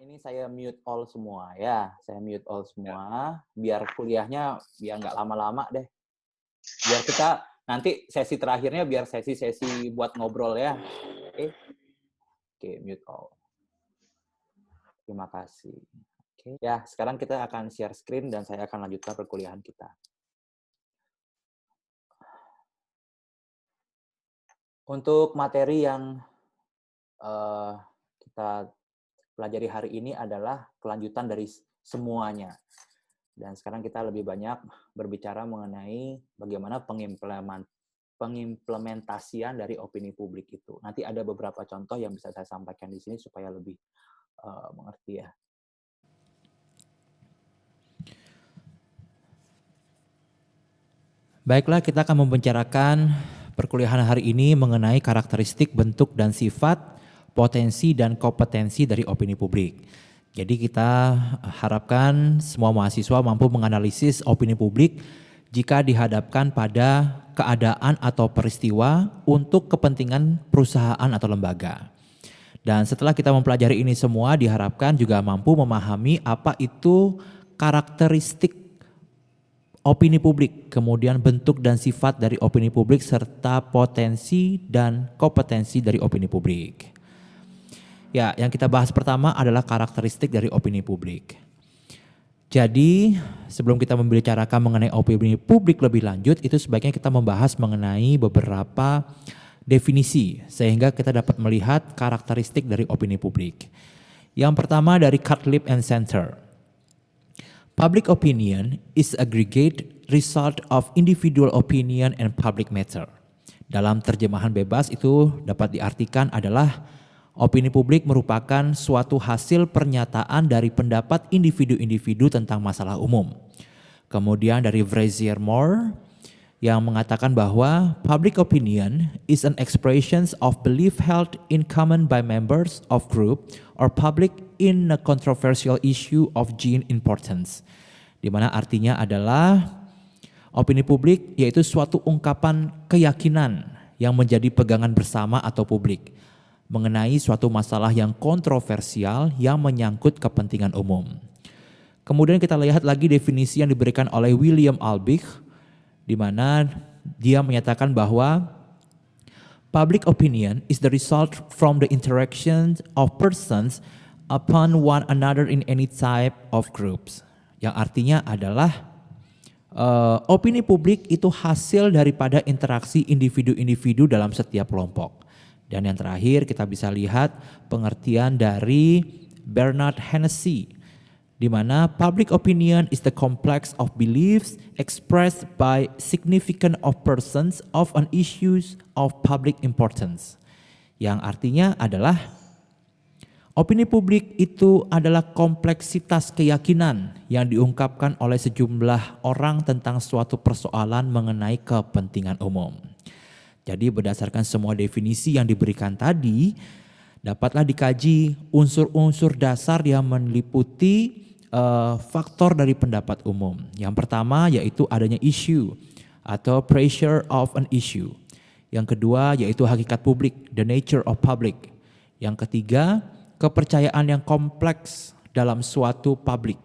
Ini saya mute all semua ya, saya mute all semua, biar kuliahnya biar nggak lama-lama deh. Biar kita nanti sesi terakhirnya biar sesi-sesi buat ngobrol ya. Oke, mute all. Terima kasih. Oke, ya sekarang kita akan share screen dan saya akan lanjutkan perkuliahan kita. Untuk materi yang kita pelajari hari ini adalah kelanjutan dari semuanya. Dan sekarang kita lebih banyak berbicara mengenai bagaimana pengimplementasian dari opini publik itu. Nanti ada beberapa contoh yang bisa saya sampaikan di sini supaya lebih mengerti ya. Baiklah, kita akan membicarakan perkuliahan hari ini mengenai karakteristik, bentuk, dan sifat, potensi, dan kompetensi dari opini publik. Jadi kita harapkan semua mahasiswa mampu menganalisis opini publik jika dihadapkan pada keadaan atau peristiwa untuk kepentingan perusahaan atau lembaga. Dan setelah kita mempelajari ini semua, diharapkan juga mampu memahami apa itu karakteristik opini publik, kemudian bentuk dan sifat dari opini publik, serta potensi dan kompetensi dari opini publik. Ya, yang kita bahas pertama adalah karakteristik dari opini publik. Jadi, sebelum kita membicarakan mengenai opini publik lebih lanjut, itu sebaiknya kita membahas mengenai beberapa definisi, sehingga kita dapat melihat karakteristik dari opini publik. Yang pertama dari Cutlip and Center. Public opinion is aggregate result of individual opinion and public matter. Dalam terjemahan bebas itu dapat diartikan adalah opini publik merupakan suatu hasil pernyataan dari pendapat individu-individu tentang masalah umum. Kemudian dari Frazier Moore yang mengatakan bahwa public opinion is an expression of belief held in common by members of group or public in a controversial issue of gene importance. Di mana artinya adalah opini publik yaitu suatu ungkapan keyakinan yang menjadi pegangan bersama atau publik mengenai suatu masalah yang kontroversial yang menyangkut kepentingan umum. Kemudian kita lihat lagi definisi yang diberikan oleh William Albig, di mana dia menyatakan bahwa public opinion is the result from the interaction of persons upon one another in any type of groups. Yang artinya adalah opini publik itu hasil daripada interaksi individu-individu dalam setiap kelompok. Dan yang terakhir kita bisa lihat pengertian dari Bernard Hennessy, di mana public opinion is the complex of beliefs expressed by significant of persons of an issues of public importance. Yang artinya adalah opini publik itu adalah kompleksitas keyakinan yang diungkapkan oleh sejumlah orang tentang suatu persoalan mengenai kepentingan umum. Jadi berdasarkan semua definisi yang diberikan tadi, dapatlah dikaji unsur-unsur dasar yang meliputi faktor dari pendapat umum. Yang pertama yaitu adanya issue atau pressure of an issue. Yang kedua yaitu hakikat publik, the nature of public. Yang ketiga, kepercayaan yang kompleks dalam suatu publik.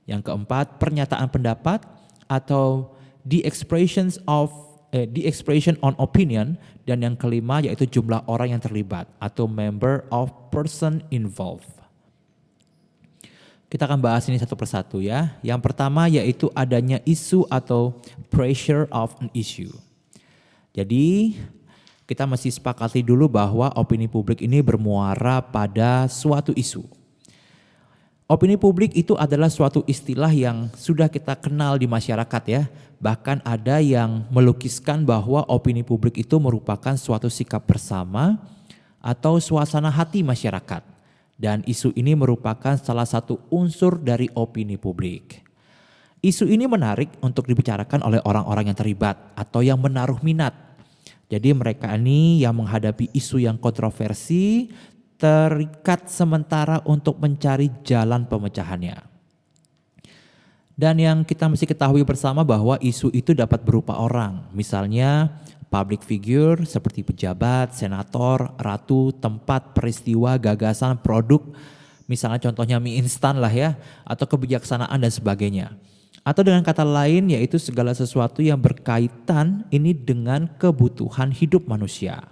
Yang keempat, pernyataan pendapat atau the expression on opinion, dan yang kelima yaitu jumlah orang yang terlibat atau member of person involved. Kita akan bahas ini satu persatu ya. Yang pertama yaitu adanya isu atau pressure of an issue. Jadi kita masih sepakati dulu bahwa opini publik ini bermuara pada suatu isu. Opini publik itu adalah suatu istilah yang sudah kita kenal di masyarakat ya. Bahkan ada yang melukiskan bahwa opini publik itu merupakan suatu sikap bersama atau suasana hati masyarakat. Dan isu ini merupakan salah satu unsur dari opini publik. Isu ini menarik untuk dibicarakan oleh orang-orang yang terlibat atau yang menaruh minat. Jadi mereka ini yang menghadapi isu yang kontroversi terikat sementara untuk mencari jalan pemecahannya. Dan yang kita mesti ketahui bersama bahwa isu itu dapat berupa orang, misalnya public figure seperti pejabat, senator, ratu, tempat, peristiwa, gagasan, produk, Misalnya contohnya mie instan lah ya, atau kebijaksanaan dan sebagainya. Atau dengan kata lain yaitu segala sesuatu yang berkaitan ini dengan kebutuhan hidup manusia.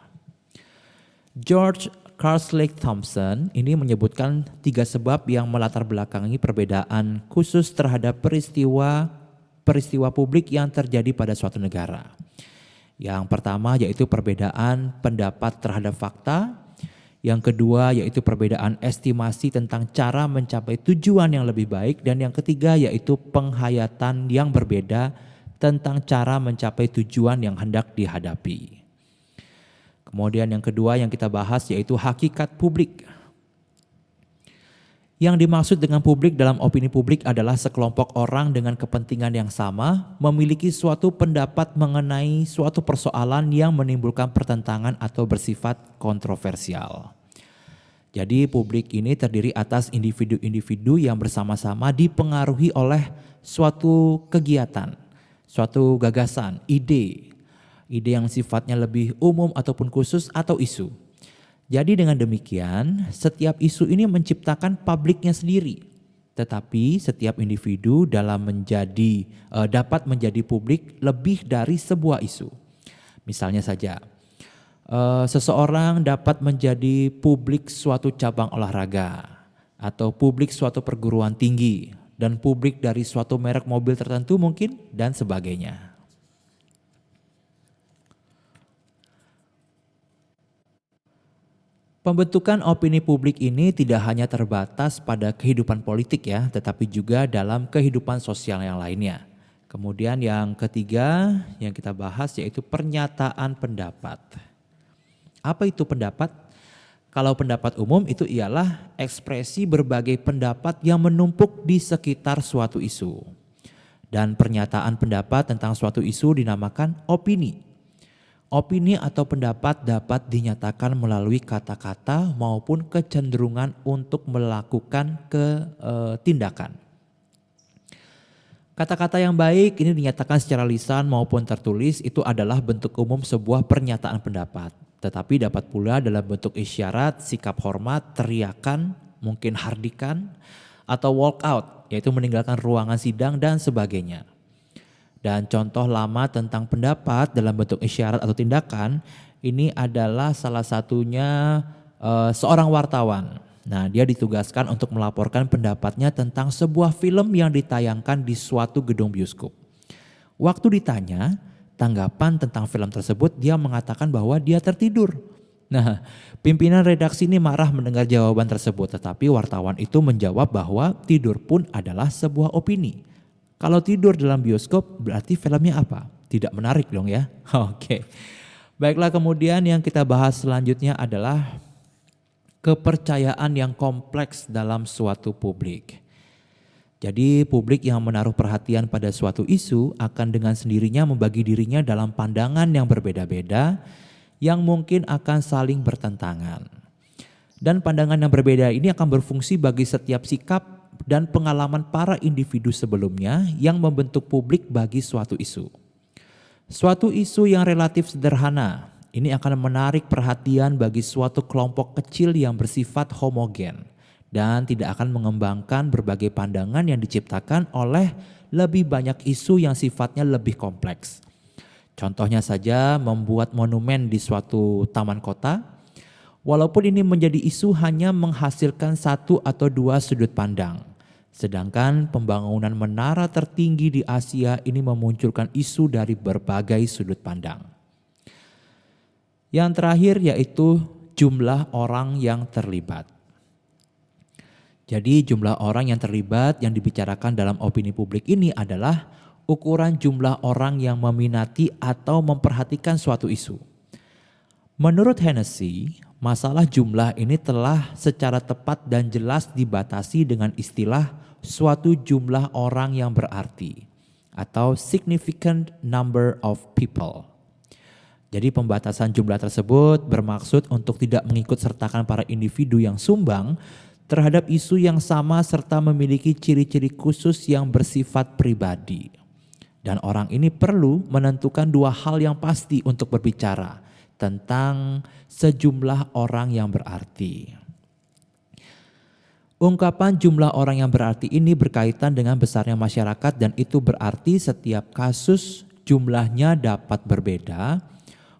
George Carslake Thompson ini menyebutkan 3 sebab yang melatar belakangi perbedaan khusus terhadap peristiwa publik yang terjadi pada suatu negara. Yang pertama yaitu perbedaan pendapat terhadap fakta. Yang kedua yaitu perbedaan estimasi tentang cara mencapai tujuan yang lebih baik. Dan yang ketiga yaitu penghayatan yang berbeda tentang cara mencapai tujuan yang hendak dihadapi. Kemudian yang kedua yang kita bahas yaitu hakikat publik. Yang dimaksud dengan publik dalam opini publik adalah sekelompok orang dengan kepentingan yang sama memiliki suatu pendapat mengenai suatu persoalan yang menimbulkan pertentangan atau bersifat kontroversial. Jadi publik ini terdiri atas individu-individu yang bersama-sama dipengaruhi oleh suatu kegiatan, suatu gagasan, ide yang sifatnya lebih umum ataupun khusus atau isu. Jadi dengan demikian, setiap isu ini menciptakan publiknya sendiri. Tetapi setiap individu dapat menjadi publik lebih dari sebuah isu. Misalnya saja, seseorang dapat menjadi publik suatu cabang olahraga, atau publik suatu perguruan tinggi, dan publik dari suatu merek mobil tertentu mungkin, dan sebagainya. Pembentukan opini publik ini tidak hanya terbatas pada kehidupan politik ya, tetapi juga dalam kehidupan sosial yang lainnya. Kemudian yang ketiga yang kita bahas yaitu pernyataan pendapat. Apa itu pendapat? Kalau pendapat umum itu ialah ekspresi berbagai pendapat yang menumpuk di sekitar suatu isu. Dan pernyataan pendapat tentang suatu isu dinamakan opini. Opini atau pendapat dapat dinyatakan melalui kata-kata maupun kecenderungan untuk melakukan tindakan. Kata-kata yang baik ini dinyatakan secara lisan maupun tertulis itu adalah bentuk umum sebuah pernyataan pendapat. Tetapi dapat pula dalam bentuk isyarat, sikap hormat, teriakan, mungkin hardikan, atau walk out, yaitu meninggalkan ruangan sidang dan sebagainya. Dan contoh lama tentang pendapat dalam bentuk isyarat atau tindakan ini adalah salah satunya seorang wartawan. Nah, dia ditugaskan untuk melaporkan pendapatnya tentang sebuah film yang ditayangkan di suatu gedung bioskop. Waktu ditanya tanggapan tentang film tersebut, dia mengatakan bahwa dia tertidur. Nah, pimpinan redaksi ini marah mendengar jawaban tersebut, tetapi wartawan itu menjawab bahwa tidur pun adalah sebuah opini. Kalau tidur dalam bioskop berarti filmnya apa? Tidak menarik dong ya. Oke. Baiklah, kemudian yang kita bahas selanjutnya adalah kepercayaan yang kompleks dalam suatu publik. Jadi publik yang menaruh perhatian pada suatu isu akan dengan sendirinya membagi dirinya dalam pandangan yang berbeda-beda yang mungkin akan saling bertentangan. Dan pandangan yang berbeda ini akan berfungsi bagi setiap sikap dan pengalaman para individu sebelumnya yang membentuk publik bagi suatu isu. Suatu isu yang relatif sederhana ini akan menarik perhatian bagi suatu kelompok kecil yang bersifat homogen dan tidak akan mengembangkan berbagai pandangan yang diciptakan oleh lebih banyak isu yang sifatnya lebih kompleks. Contohnya saja membuat monumen di suatu taman kota. Walaupun ini menjadi isu hanya menghasilkan 1 atau 2 sudut pandang. Sedangkan pembangunan menara tertinggi di Asia ini memunculkan isu dari berbagai sudut pandang. Yang terakhir yaitu jumlah orang yang terlibat. Jadi jumlah orang yang terlibat yang dibicarakan dalam opini publik ini adalah ukuran jumlah orang yang meminati atau memperhatikan suatu isu. Menurut Hennessy, masalah jumlah ini telah secara tepat dan jelas dibatasi dengan istilah suatu jumlah orang yang berarti atau significant number of people. Jadi pembatasan jumlah tersebut bermaksud untuk tidak mengikut sertakan para individu yang sumbang terhadap isu yang sama serta memiliki ciri-ciri khusus yang bersifat pribadi. Dan orang ini perlu menentukan 2 hal yang pasti untuk berbicara tentang sejumlah orang yang berarti. Ungkapan jumlah orang yang berarti ini berkaitan dengan besarnya masyarakat dan itu berarti setiap kasus jumlahnya dapat berbeda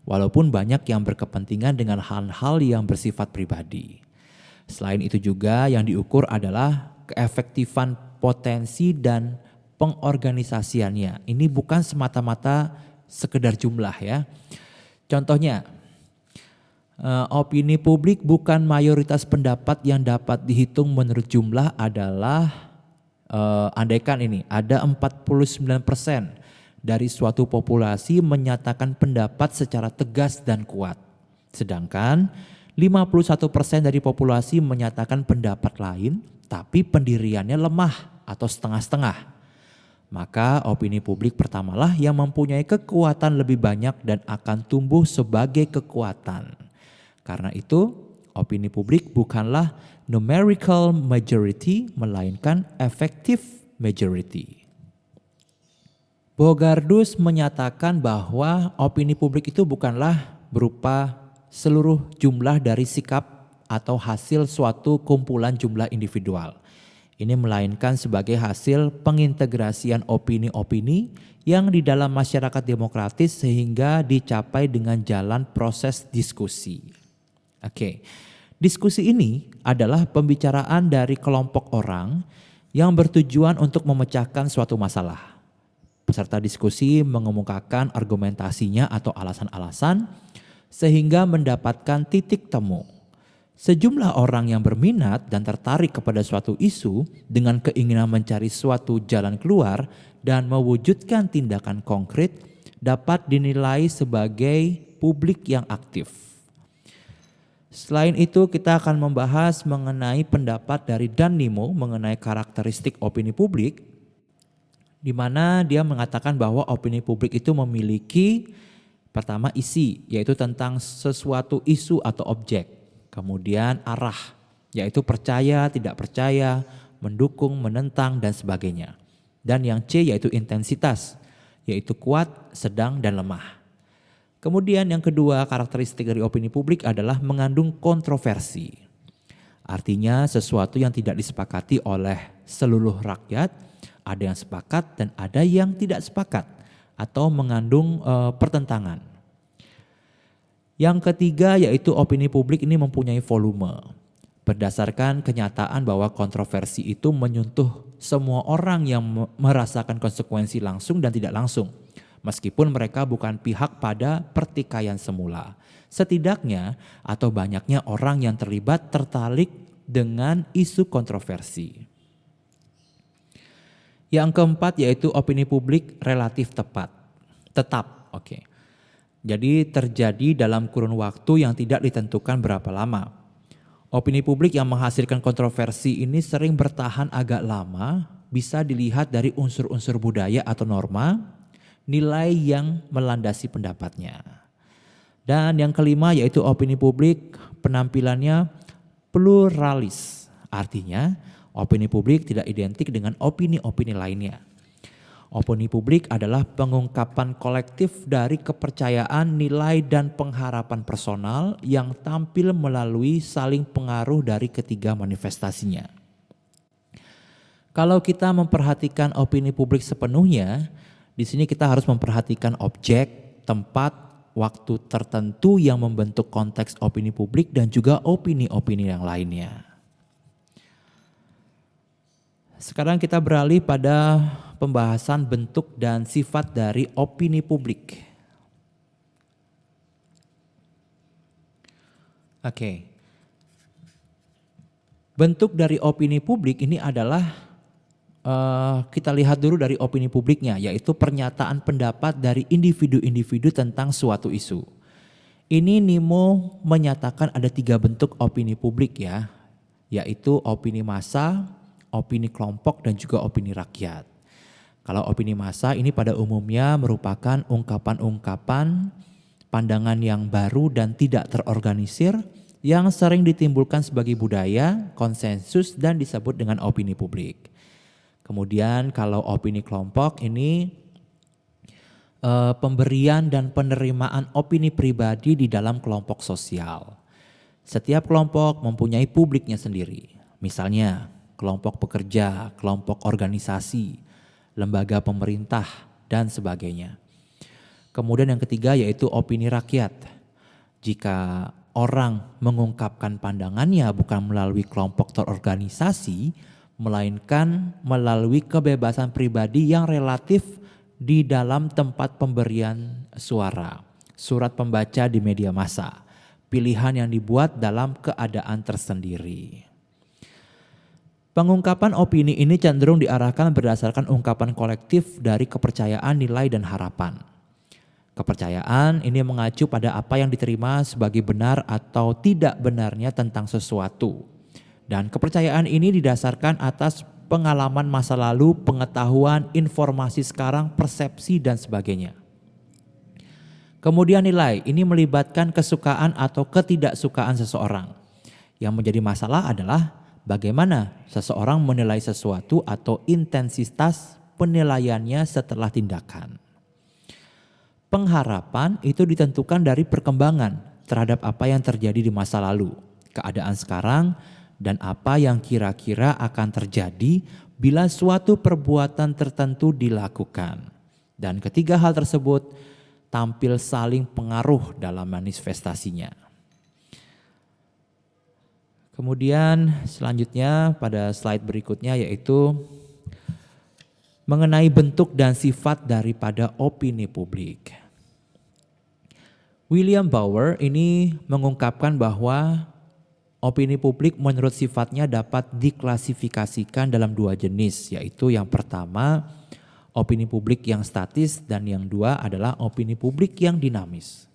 walaupun banyak yang berkepentingan dengan hal-hal yang bersifat pribadi. Selain itu juga yang diukur adalah keefektifan potensi dan pengorganisasiannya. Ini bukan semata-mata sekedar jumlah ya. Contohnya, opini publik bukan mayoritas pendapat yang dapat dihitung menurut jumlah adalah andaikan ini ada 49% dari suatu populasi menyatakan pendapat secara tegas dan kuat. Sedangkan 51% dari populasi menyatakan pendapat lain tapi pendiriannya lemah atau setengah-setengah. Maka opini publik pertamalah yang mempunyai kekuatan lebih banyak dan akan tumbuh sebagai kekuatan. Karena itu, opini publik bukanlah numerical majority, melainkan effective majority. Bogardus menyatakan bahwa opini publik itu bukanlah berupa seluruh jumlah dari sikap atau hasil suatu kumpulan jumlah individual. Ini melainkan sebagai hasil pengintegrasian opini-opini yang di dalam masyarakat demokratis sehingga dicapai dengan jalan proses diskusi. Oke, diskusi ini adalah pembicaraan dari kelompok orang yang bertujuan untuk memecahkan suatu masalah. Peserta diskusi mengemukakan argumentasinya atau alasan-alasan sehingga mendapatkan titik temu. Sejumlah orang yang berminat dan tertarik kepada suatu isu dengan keinginan mencari suatu jalan keluar dan mewujudkan tindakan konkret dapat dinilai sebagai publik yang aktif. Selain itu kita akan membahas mengenai pendapat dari Dan Nimo mengenai karakteristik opini publik, di mana dia mengatakan bahwa opini publik itu memiliki pertama isi, yaitu tentang sesuatu isu atau objek. Kemudian arah, yaitu percaya, tidak percaya, mendukung, menentang, dan sebagainya. Dan yang C yaitu intensitas, yaitu kuat, sedang, dan lemah. Kemudian yang kedua karakteristik dari opini publik adalah mengandung kontroversi. Artinya sesuatu yang tidak disepakati oleh seluruh rakyat, ada yang sepakat dan ada yang tidak sepakat atau mengandung pertentangan. Yang ketiga yaitu opini publik ini mempunyai volume. Berdasarkan kenyataan bahwa kontroversi itu menyentuh semua orang yang merasakan konsekuensi langsung dan tidak langsung. Meskipun mereka bukan pihak pada pertikaian semula. Setidaknya atau banyaknya orang yang terlibat tertarik dengan isu kontroversi. Yang keempat yaitu opini publik relatif tetap. Oke. Jadi terjadi dalam kurun waktu yang tidak ditentukan berapa lama. Opini publik yang menghasilkan kontroversi ini sering bertahan agak lama, bisa dilihat dari unsur-unsur budaya atau norma, nilai yang melandasi pendapatnya. Dan yang kelima yaitu opini publik penampilannya pluralis. Artinya opini publik tidak identik dengan opini-opini lainnya. Opini publik adalah pengungkapan kolektif dari kepercayaan, nilai, dan pengharapan personal yang tampil melalui saling pengaruh dari ketiga manifestasinya. Kalau kita memperhatikan opini publik sepenuhnya, di sini kita harus memperhatikan objek, tempat, waktu tertentu yang membentuk konteks opini publik dan juga opini-opini yang lainnya. Sekarang kita beralih pada pembahasan bentuk dan sifat dari opini publik. Oke. Bentuk dari opini publik ini adalah kita lihat dulu dari opini publiknya, yaitu pernyataan pendapat dari individu-individu tentang suatu isu. Ini Nimo menyatakan ada 3 bentuk opini publik ya, yaitu opini massa, opini kelompok, dan juga opini rakyat. Kalau opini massa ini pada umumnya merupakan ungkapan-ungkapan pandangan yang baru dan tidak terorganisir yang sering ditimbulkan sebagai budaya, konsensus, dan disebut dengan opini publik. Kemudian kalau opini kelompok ini pemberian dan penerimaan opini pribadi di dalam kelompok sosial. Setiap kelompok mempunyai publiknya sendiri. Misalnya kelompok pekerja, kelompok organisasi, lembaga pemerintah, dan sebagainya. Kemudian yang ketiga yaitu opini rakyat. Jika orang mengungkapkan pandangannya bukan melalui kelompok terorganisasi, melainkan melalui kebebasan pribadi yang relatif di dalam tempat pemberian suara, surat pembaca di media massa, pilihan yang dibuat dalam keadaan tersendiri. Pengungkapan opini ini cenderung diarahkan berdasarkan ungkapan kolektif dari kepercayaan, nilai, dan harapan. Kepercayaan ini mengacu pada apa yang diterima sebagai benar atau tidak benarnya tentang sesuatu. Dan kepercayaan ini didasarkan atas pengalaman masa lalu, pengetahuan, informasi sekarang, persepsi, dan sebagainya. Kemudian nilai, ini melibatkan kesukaan atau ketidaksukaan seseorang. Yang menjadi masalah adalah bagaimana seseorang menilai sesuatu atau intensitas penilaiannya setelah tindakan. Pengharapan itu ditentukan dari perkembangan terhadap apa yang terjadi di masa lalu, keadaan sekarang, dan apa yang kira-kira akan terjadi bila suatu perbuatan tertentu dilakukan. Dan ketiga hal tersebut tampil saling pengaruh dalam manifestasinya. Kemudian selanjutnya pada slide berikutnya yaitu mengenai bentuk dan sifat daripada opini publik. William Bauer ini mengungkapkan bahwa opini publik menurut sifatnya dapat diklasifikasikan dalam dua jenis, yaitu yang pertama opini publik yang statis dan yang dua adalah opini publik yang dinamis.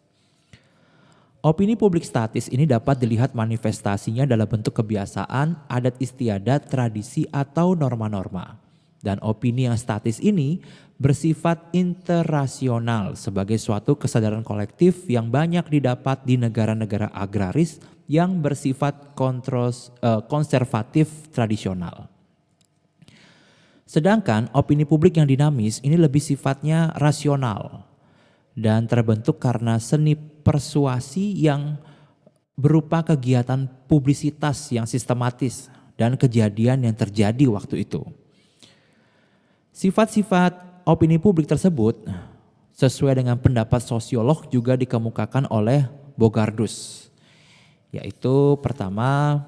Opini publik statis ini dapat dilihat manifestasinya dalam bentuk kebiasaan, adat istiadat, tradisi atau norma-norma. Dan opini yang statis ini bersifat interrasional sebagai suatu kesadaran kolektif yang banyak didapat di negara-negara agraris yang bersifat konservatif tradisional. Sedangkan opini publik yang dinamis ini lebih sifatnya rasional dan terbentuk karena seni persuasi yang berupa kegiatan publisitas yang sistematis dan kejadian yang terjadi waktu itu. Sifat-sifat opini publik tersebut sesuai dengan pendapat sosiolog juga dikemukakan oleh Bogardus. Yaitu pertama,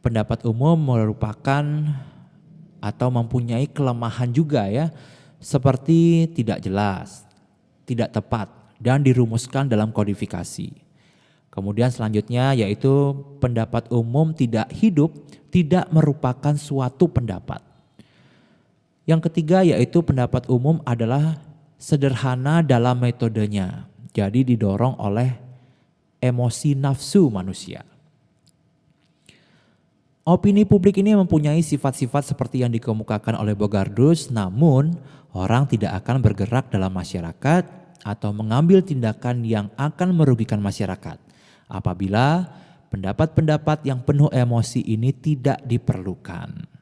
pendapat umum merupakan atau mempunyai kelemahan juga ya, seperti tidak jelas, tidak tepat, dan dirumuskan dalam kodifikasi. Kemudian selanjutnya yaitu pendapat umum tidak hidup, tidak merupakan suatu pendapat. Yang ketiga yaitu pendapat umum adalah sederhana dalam metodenya, jadi didorong oleh emosi nafsu manusia. Opini publik ini mempunyai sifat-sifat seperti yang dikemukakan oleh Bogardus, namun orang tidak akan bergerak dalam masyarakat atau mengambil tindakan yang akan merugikan masyarakat apabila pendapat-pendapat yang penuh emosi ini tidak diperlukan.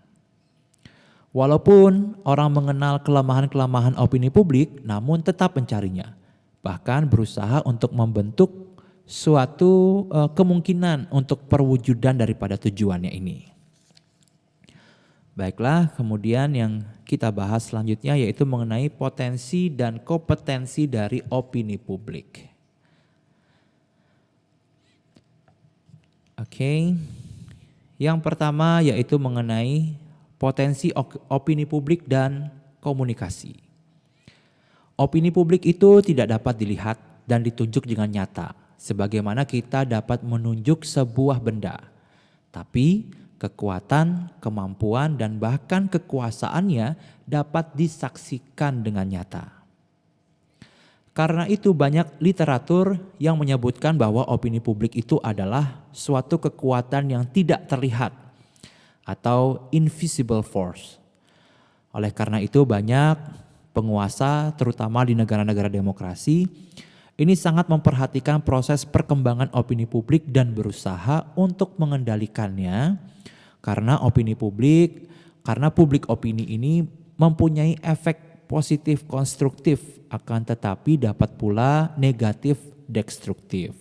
Walaupun orang mengenal kelemahan-kelemahan opini publik, namun tetap mencarinya. Bahkan berusaha untuk membentuk suatu kemungkinan untuk perwujudan daripada tujuannya ini. Baiklah, kemudian yang kita bahas selanjutnya yaitu mengenai potensi dan kompetensi dari opini publik. Oke. Yang pertama yaitu mengenai potensi opini publik dan komunikasi. Opini publik itu tidak dapat dilihat dan ditunjuk dengan nyata, sebagaimana kita dapat menunjuk sebuah benda. Tapi kekuatan, kemampuan, dan bahkan kekuasaannya dapat disaksikan dengan nyata. Karena itu banyak literatur yang menyebutkan bahwa opini publik itu adalah suatu kekuatan yang tidak terlihat atau invisible force. Oleh karena itu banyak penguasa terutama di negara-negara demokrasi ini sangat memperhatikan proses perkembangan opini publik dan berusaha untuk mengendalikannya karena publik opini ini mempunyai efek positif konstruktif akan tetapi dapat pula negatif destruktif.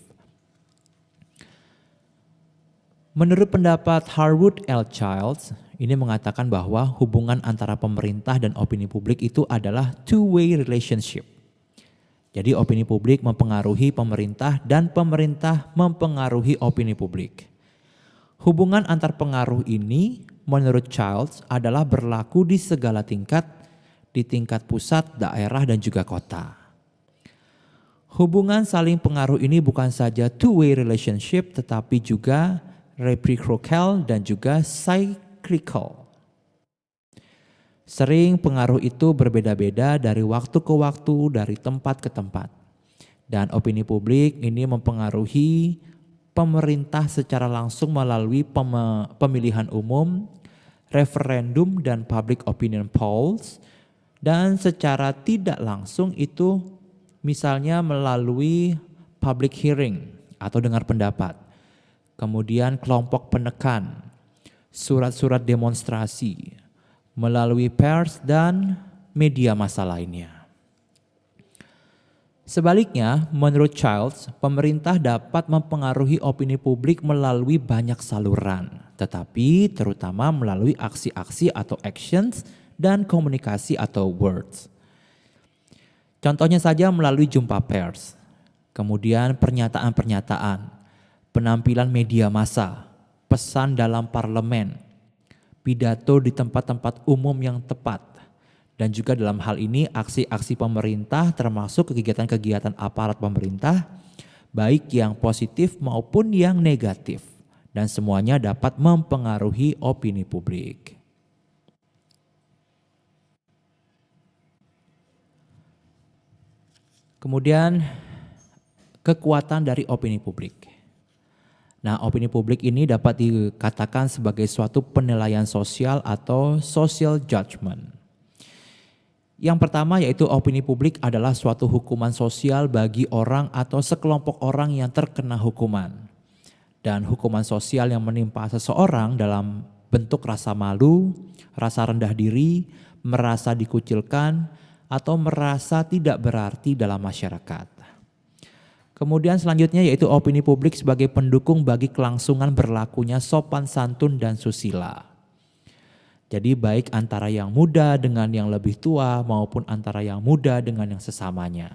Menurut pendapat Harwood L. Childs, ini mengatakan bahwa hubungan antara pemerintah dan opini publik itu adalah two-way relationship. Jadi opini publik mempengaruhi pemerintah dan pemerintah mempengaruhi opini publik. Hubungan antar pengaruh ini menurut Childs adalah berlaku di segala tingkat, di tingkat pusat, daerah, dan juga kota. Hubungan saling pengaruh ini bukan saja two-way relationship tetapi juga reciprocal dan juga cyclical. Sering pengaruh itu berbeda-beda dari waktu ke waktu, dari tempat ke tempat. Dan opini publik ini mempengaruhi pemerintah secara langsung melalui pemilihan umum, referendum dan public opinion polls, dan secara tidak langsung itu misalnya melalui public hearing atau dengar pendapat. Kemudian kelompok penekan, surat-surat demonstrasi, melalui pers dan media massa lainnya. Sebaliknya, menurut Childs, pemerintah dapat mempengaruhi opini publik melalui banyak saluran, tetapi terutama melalui aksi-aksi atau actions dan komunikasi atau words. Contohnya saja melalui jumpa pers, kemudian pernyataan-pernyataan, penampilan media massa, pesan dalam parlemen, pidato di tempat-tempat umum yang tepat, dan juga dalam hal ini aksi-aksi pemerintah termasuk kegiatan-kegiatan aparat pemerintah, baik yang positif maupun yang negatif, dan semuanya dapat mempengaruhi opini publik. Kemudian kekuatan dari opini publik. Nah, opini publik ini dapat dikatakan sebagai suatu penilaian sosial atau social judgment. Yang pertama yaitu opini publik adalah suatu hukuman sosial bagi orang atau sekelompok orang yang terkena hukuman. Dan hukuman sosial yang menimpa seseorang dalam bentuk rasa malu, rasa rendah diri, merasa dikucilkan, atau merasa tidak berarti dalam masyarakat. Kemudian selanjutnya yaitu opini publik sebagai pendukung bagi kelangsungan berlakunya sopan santun dan susila. Jadi baik antara yang muda dengan yang lebih tua maupun antara yang muda dengan yang sesamanya.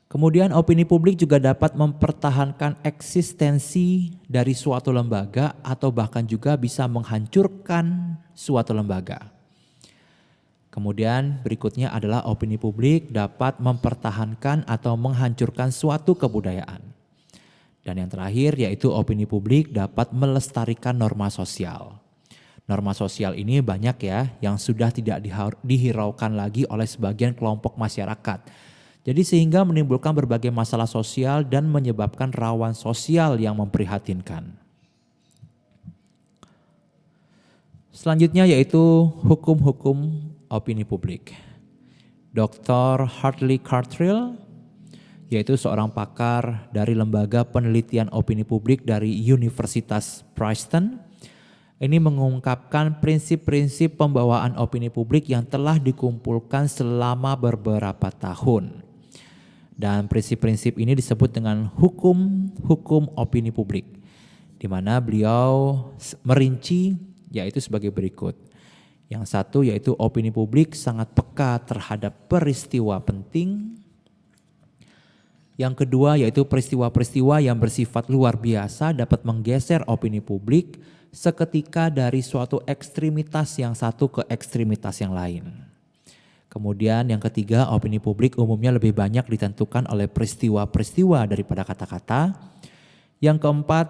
Kemudian opini publik juga dapat mempertahankan eksistensi dari suatu lembaga atau bahkan juga bisa menghancurkan suatu lembaga. Kemudian berikutnya adalah opini publik dapat mempertahankan atau menghancurkan suatu kebudayaan. Dan yang terakhir yaitu opini publik dapat melestarikan norma sosial. Norma sosial ini banyak ya yang sudah tidak dihiraukan lagi oleh sebagian kelompok masyarakat. Jadi sehingga menimbulkan berbagai masalah sosial dan menyebabkan rawan sosial yang memprihatinkan. Selanjutnya yaitu hukum-hukum opini publik. Dr. Hartley Cartrill, yaitu seorang pakar dari Lembaga Penelitian Opini Publik dari Universitas Princeton, ini mengungkapkan prinsip-prinsip pembawaan opini publik yang telah dikumpulkan selama beberapa tahun. Dan prinsip-prinsip ini disebut dengan hukum opini publik, di mana beliau merinci yaitu sebagai berikut. Yang satu yaitu opini publik sangat peka terhadap peristiwa penting. Yang kedua yaitu peristiwa-peristiwa yang bersifat luar biasa dapat menggeser opini publik seketika dari suatu ekstremitas yang satu ke ekstremitas yang lain. Kemudian yang ketiga, opini publik umumnya lebih banyak ditentukan oleh peristiwa-peristiwa daripada kata-kata. Yang keempat,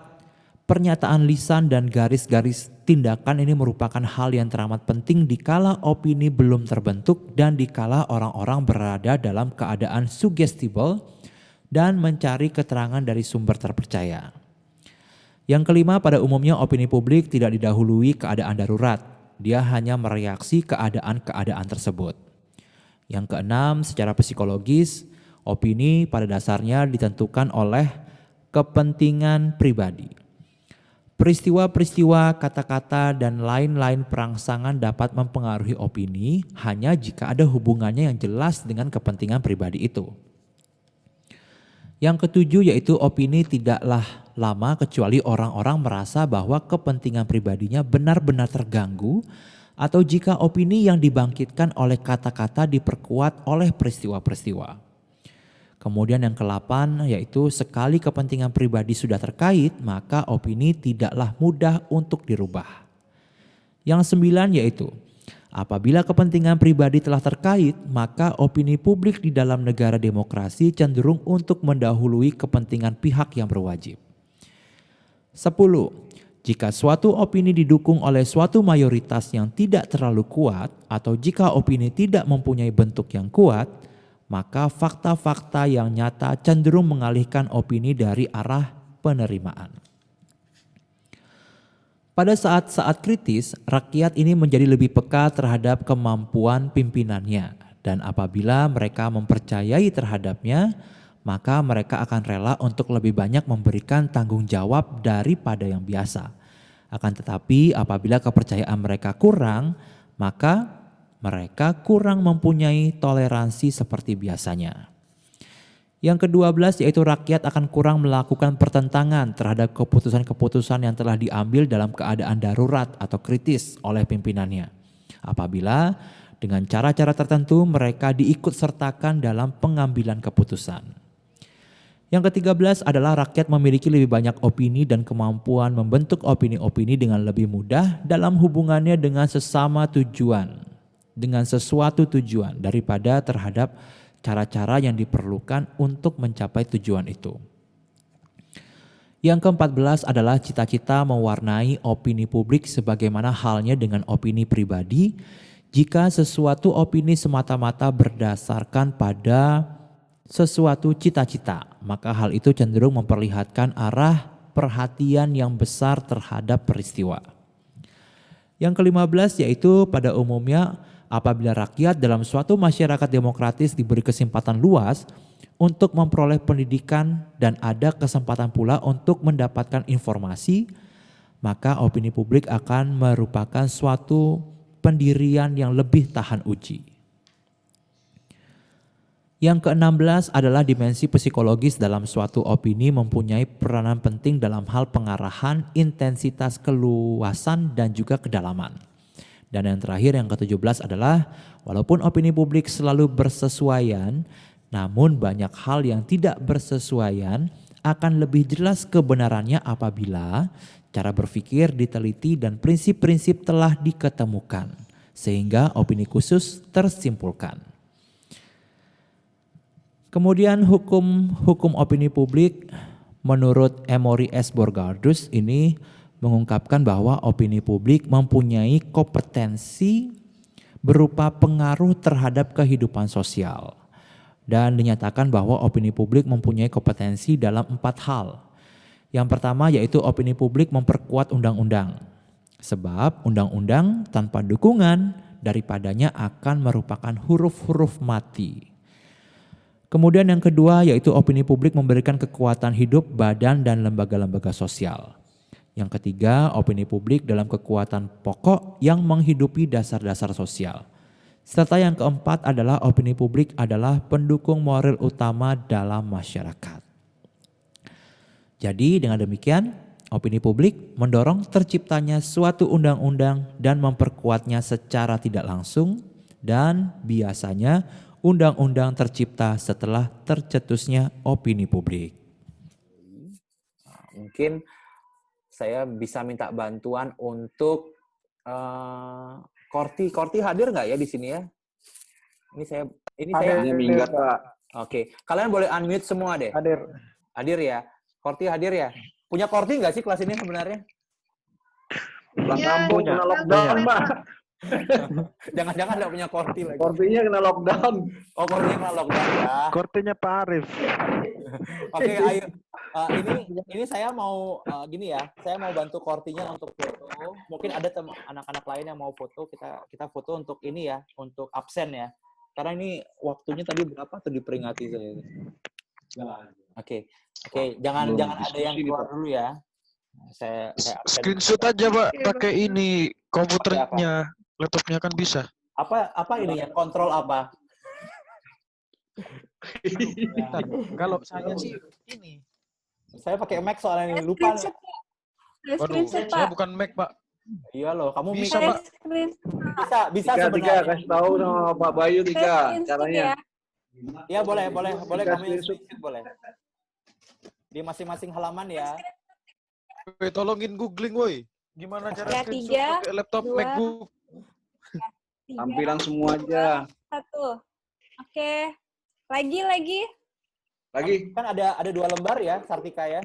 pernyataan lisan dan garis-garis tindakan ini merupakan hal yang teramat penting dikala opini belum terbentuk dan dikala orang-orang berada dalam keadaan suggestible dan mencari keterangan dari sumber terpercaya. Yang kelima, pada umumnya opini publik tidak didahului keadaan darurat. Dia hanya mereaksi keadaan-keadaan tersebut. Yang keenam, secara psikologis, opini pada dasarnya ditentukan oleh kepentingan pribadi. Peristiwa-peristiwa, kata-kata, dan lain-lain perangsangan dapat mempengaruhi opini hanya jika ada hubungannya yang jelas dengan kepentingan pribadi itu. Yang ketujuh yaitu opini tidaklah lama kecuali orang-orang merasa bahwa kepentingan pribadinya benar-benar terganggu atau jika opini yang dibangkitkan oleh kata-kata diperkuat oleh peristiwa-peristiwa. Kemudian yang ke-8 yaitu sekali kepentingan pribadi sudah terkait, maka opini tidaklah mudah untuk dirubah. Yang 9 yaitu apabila kepentingan pribadi telah terkait, maka opini publik di dalam negara demokrasi cenderung untuk mendahului kepentingan pihak yang berwajib. 10. Jika suatu opini didukung oleh suatu mayoritas yang tidak terlalu kuat atau jika opini tidak mempunyai bentuk yang kuat, maka fakta-fakta yang nyata cenderung mengalihkan opini dari arah penerimaan. Pada saat-saat kritis, rakyat ini menjadi lebih peka terhadap kemampuan pimpinannya. Dan apabila mereka mempercayai terhadapnya, maka mereka akan rela untuk lebih banyak memberikan tanggung jawab daripada yang biasa. Akan tetapi apabila kepercayaan mereka kurang, maka mereka kurang mempunyai toleransi seperti biasanya. Yang ke-12 yaitu rakyat akan kurang melakukan pertentangan terhadap keputusan-keputusan yang telah diambil dalam keadaan darurat atau kritis oleh pimpinannya. Apabila dengan cara-cara tertentu mereka diikut sertakan dalam pengambilan keputusan. Yang ke-13 adalah rakyat memiliki lebih banyak opini dan kemampuan membentuk opini-opini dengan lebih mudah dalam hubungannya dengan sesuatu tujuan daripada terhadap cara-cara yang diperlukan untuk mencapai tujuan itu. Yang ke-14 adalah cita-cita mewarnai opini publik sebagaimana halnya dengan opini pribadi. Jika sesuatu opini semata-mata berdasarkan pada sesuatu cita-cita, maka hal itu cenderung memperlihatkan arah perhatian yang besar terhadap peristiwa. Yang ke-15 yaitu pada umumnya apabila rakyat dalam suatu masyarakat demokratis diberi kesempatan luas untuk memperoleh pendidikan dan ada kesempatan pula untuk mendapatkan informasi, maka opini publik akan merupakan suatu pendirian yang lebih tahan uji. Yang ke-16 adalah dimensi psikologis dalam suatu opini mempunyai peranan penting dalam hal pengarahan, intensitas, keluasan, dan juga kedalaman. Dan yang terakhir yang ke-17 adalah walaupun opini publik selalu bersesuaian, namun banyak hal yang tidak bersesuaian akan lebih jelas kebenarannya apabila cara berpikir diteliti dan prinsip-prinsip telah diketemukan, sehingga opini khusus tersimpulkan. Kemudian hukum opini publik menurut Emory S. Borgardus ini mengungkapkan bahwa opini publik mempunyai kompetensi berupa pengaruh terhadap kehidupan sosial. Dan dinyatakan bahwa opini publik mempunyai kompetensi dalam 4 hal. Yang pertama yaitu opini publik memperkuat undang-undang. Sebab undang-undang tanpa dukungan daripadanya akan merupakan huruf-huruf mati. Kemudian yang kedua yaitu opini publik memberikan kekuatan hidup badan dan lembaga-lembaga sosial. Yang ketiga, opini publik dalam kekuatan pokok yang menghidupi dasar-dasar sosial. Serta yang keempat adalah opini publik adalah pendukung moral utama dalam masyarakat. Jadi dengan demikian, opini publik mendorong terciptanya suatu undang-undang dan memperkuatnya secara tidak langsung dan biasanya undang-undang tercipta setelah tercetusnya opini publik. Mungkin saya bisa minta bantuan untuk Korti hadir nggak ya di sini ya? Saya minggat, Pak. Oke, kalian boleh unmute semua deh. Hadir ya. Korti hadir ya. Punya Korti nggak sih kelas ini sebenarnya? Pulang kampung kena lockdown, Pak. Jangan-jangan nggak punya Korti lagi. Kortinya kena lockdown. Oh, Kortinya kena lockdown ya. Kortinya Pak Arif. Oke, ayo. Ini saya mau gini ya. Saya mau bantu Kortinya untuk foto. Mungkin ada anak-anak lain yang mau foto. Kita foto untuk ini ya, untuk absen ya. Karena ini waktunya tadi berapa tuh diperingati saya. Oke. Jangan ada yang keluar dulu ya. Saya screenshot aja Pak, pakai ini komputernya, laptopnya kan bisa. Apa ini ya? Kontrol apa? Kalau saya sih ini Saya pakai Mac soalnya Saya lupa. screenshot, Pak. Saya Waduh, screenshot, saya Pak. bukan Mac, Pak. Iya loh, kamu Bisa, mikir Saya Pak. screenshot. bisa Tiga, sebenarnya. kasih tahu sama Pak Bayu Saya tiga screenshot caranya. ya. Iya boleh Tiga kamu yang screenshot. screenshot boleh. Di masing-masing halaman ya. Woi, tolongin googling, woi. Gimana cara Ya, screenshot 3, pakai laptop 2, MacBook? 3, Tampilan semua aja. 1. Oke. Lagi. Lagi. Kan ada 2 lembar ya, Sartika ya.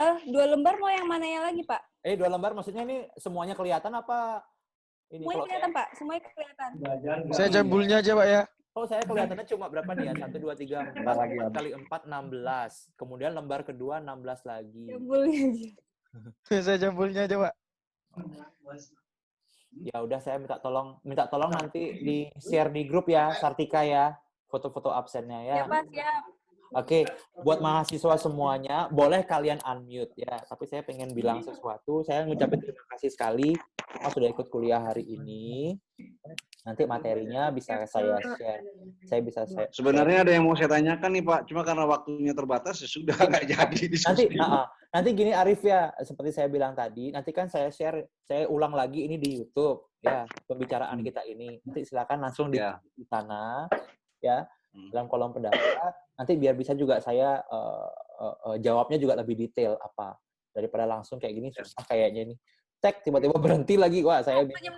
2 lembar mau yang mananya lagi, Pak? 2 lembar maksudnya ini semuanya kelihatan apa ini? Semuanya Kalau kelihatan, Pak. Semuanya kelihatan. Saya jambulnya aja, Pak ya. Oh, saya kelihatannya cuma berapa nih ya? 1, 2, 3, 4 kali 4, 16. Kemudian lembar kedua 16 lagi. Jambulnya aja. Saya jambulnya aja, Pak. Ya udah saya minta tolong nanti di-share di grup ya, Sartika ya. Foto-foto absennya ya. Ya, Pak, siap. Oke, buat mahasiswa semuanya, boleh kalian unmute ya. Tapi saya pengen bilang sesuatu. Saya ngucapin terima kasih sekali Mas sudah ikut kuliah hari ini. Nanti materinya bisa saya share. Saya bisa share. Sebenarnya ada yang mau saya tanyakan nih Pak, cuma karena waktunya terbatas ya sudah nggak jadi diskusi. Nanti gini Arif ya, seperti saya bilang tadi, nanti kan saya ulang lagi ini di YouTube ya, pembicaraan kita ini. Nanti silakan langsung di sana ya, dalam kolom pendapat. Nanti biar bisa juga saya jawabnya juga lebih detail apa daripada langsung kayak gini susah kayaknya nih. Cek tiba-tiba berhenti lagi, wah saya Pinjam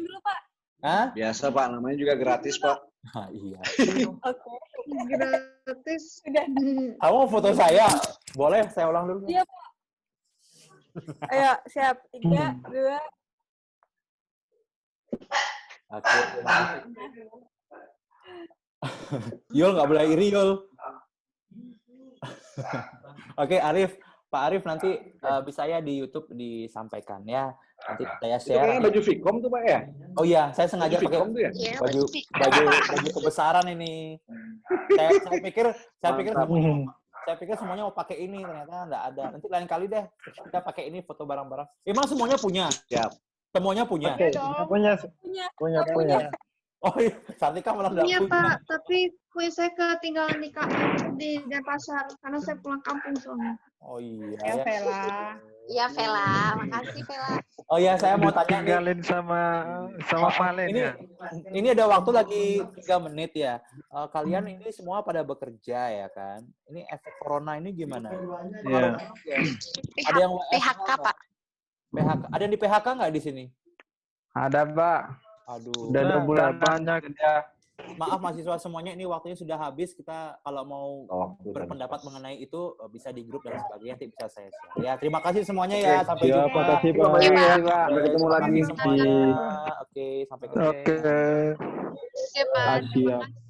dulu, Pak. Hah? Biasa Pak, namanya juga gratis Pak. Ah, iya. Oke. Gratis. Sudah. Kamu mau foto saya? Boleh, saya ulang dulu. Iya, Pak. Ayo, siap. 3, 2. Oke. Yul, nggak boleh iri, Yul. Oke, Arif. Pak Arif nanti bisa ya di YouTube disampaikan ya. Nanti saya Itu share. kayaknya baju Vicom tuh Pak ya? Oh iya, saya sengaja Baju pakai Vicom tuh ya? baju kebesaran ini. Saya pikir semuanya mau pakai ini, ternyata nggak ada. Nanti lain kali deh kita pakai ini foto bareng-bareng. Emang semuanya punya? Siap. Semuanya punya? Oke, Punya. Oh iya, Sartika malah nggak Punya punya. Pak, tapi punya saya ketinggalan di Denpasar karena saya pulang kampung soalnya. Oh iya. Ya, Ya. Vela. Iya, Vela. Makasih, Vela. Oh iya, saya mau tanya nih. Tinggalin sama Valen ya. Ini ada waktu lagi 3 menit ya. Kalian ini semua pada bekerja ya kan? Ini efek corona ini gimana? Iya. Ada yang PHK, Pak. PHK. Ada yang di PHK nggak di sini? Ada, Pak. Aduh. Udah 2 bulan banyak. Maaf mahasiswa semuanya, ini waktunya sudah habis. Kita kalau mau berpendapat mengenai itu bisa di grup dan sebagainya, nanti bisa saya share. Ya, terima kasih semuanya ya. Sampai jumpa. Terima kasih, Pak. Iya, Pak. Sampai ketemu lagi. Semuanya. Oke, sampai ketemu. Oke. Oke, Pak. Siap.